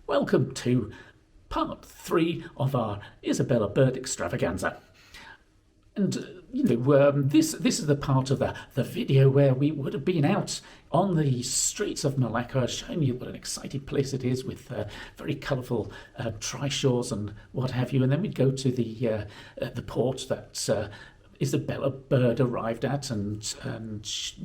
Welcome to part 3 of our Isabella Bird extravaganza. And, this is the part of the video where we would have been out on the streets of Malacca, showing you what an exciting place it is with very colourful trishaws and what have you. And then we'd go to the port that Isabella Bird arrived at,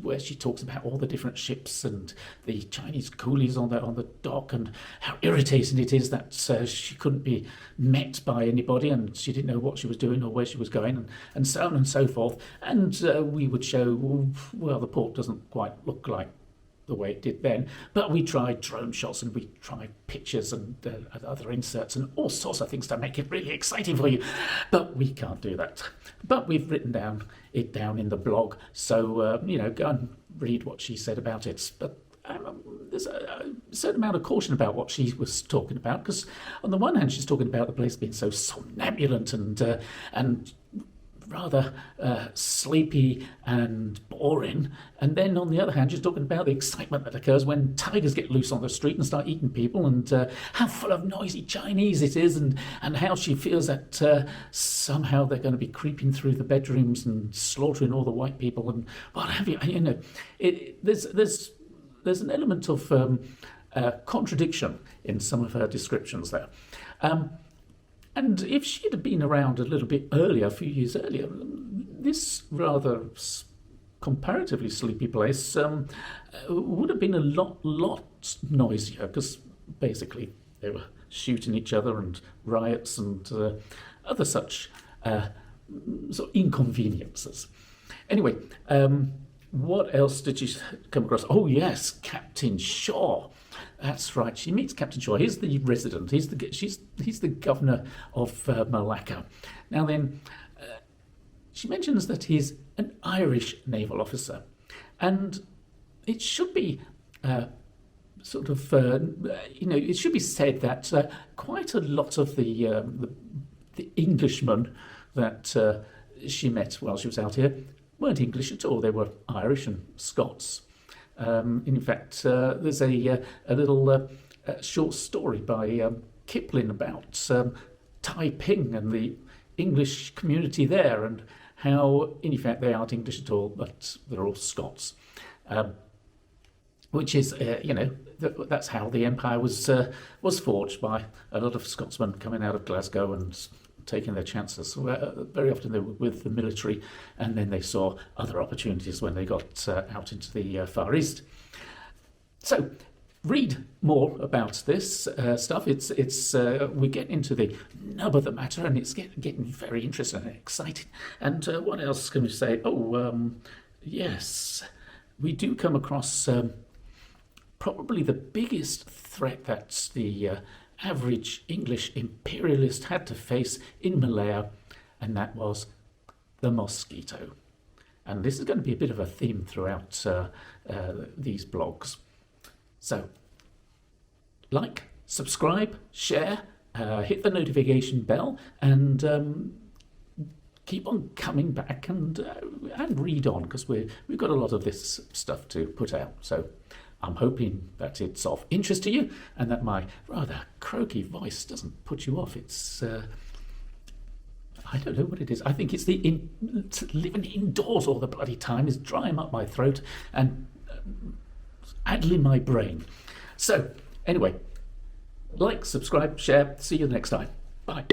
where she talks about all the different ships and the Chinese coolies on the dock, and how irritating it is that she couldn't be met by anybody, and she didn't know what she was doing or where she was going, and so on and so forth. And we would show, well, the port doesn't quite look like the way it did then, but we tried drone shots and we tried pictures and other inserts and all sorts of things to make it really exciting for you, but we can't do that. But we've written it down in the blog, so go and read what she said about it. But there's a certain amount of caution about what she was talking about, because on the one hand she's talking about the place being so somnambulant and rather sleepy and boring, and then on the other hand she's talking about the excitement that occurs when tigers get loose on the street and start eating people, and how full of noisy Chinese it is, and how she feels that somehow they're going to be creeping through the bedrooms and slaughtering all the white people and what have you. There's an element of contradiction in some of her descriptions there. And if she had been around a little bit earlier, a few years earlier, this rather comparatively sleepy place would have been a lot noisier, because basically they were shooting each other and riots and other such sort of inconveniences. Anyway, what else did she come across? Oh yes, Captain Shaw. That's right. She meets Captain Shaw. He's the resident. He's the governor of Malacca. Now then, she mentions that he's an Irish naval officer, and it should be it should be said that quite a lot of the Englishmen that she met while she was out here weren't English at all. They were Irish and Scots. In fact, there's a little short story by Kipling about Taiping and the English community there, and how, in fact, they aren't English at all, but they're all Scots. Which is, that's how the empire was forged, by a lot of Scotsmen coming out of Glasgow and taking their chances. Very often they were with the military, and then they saw other opportunities when they got out into the Far East. So read more about this stuff. It's we get into the nub of the matter, and it's getting very interesting and exciting. And what else can we say? Yes, we do come across probably the biggest threat that the average English imperialist had to face in Malaya, and that was the mosquito. And this is going to be a bit of a theme throughout these blogs. So, like, subscribe, share, hit the notification bell, and keep on coming back and read on, because we've got a lot of this stuff to put out. So I'm hoping that it's of interest to you, and that my rather croaky voice doesn't put you off. It's, I don't know what it is. I think it's living indoors all the bloody time is drying up my throat and addling my brain. So, anyway, like, subscribe, share. See you next time. Bye.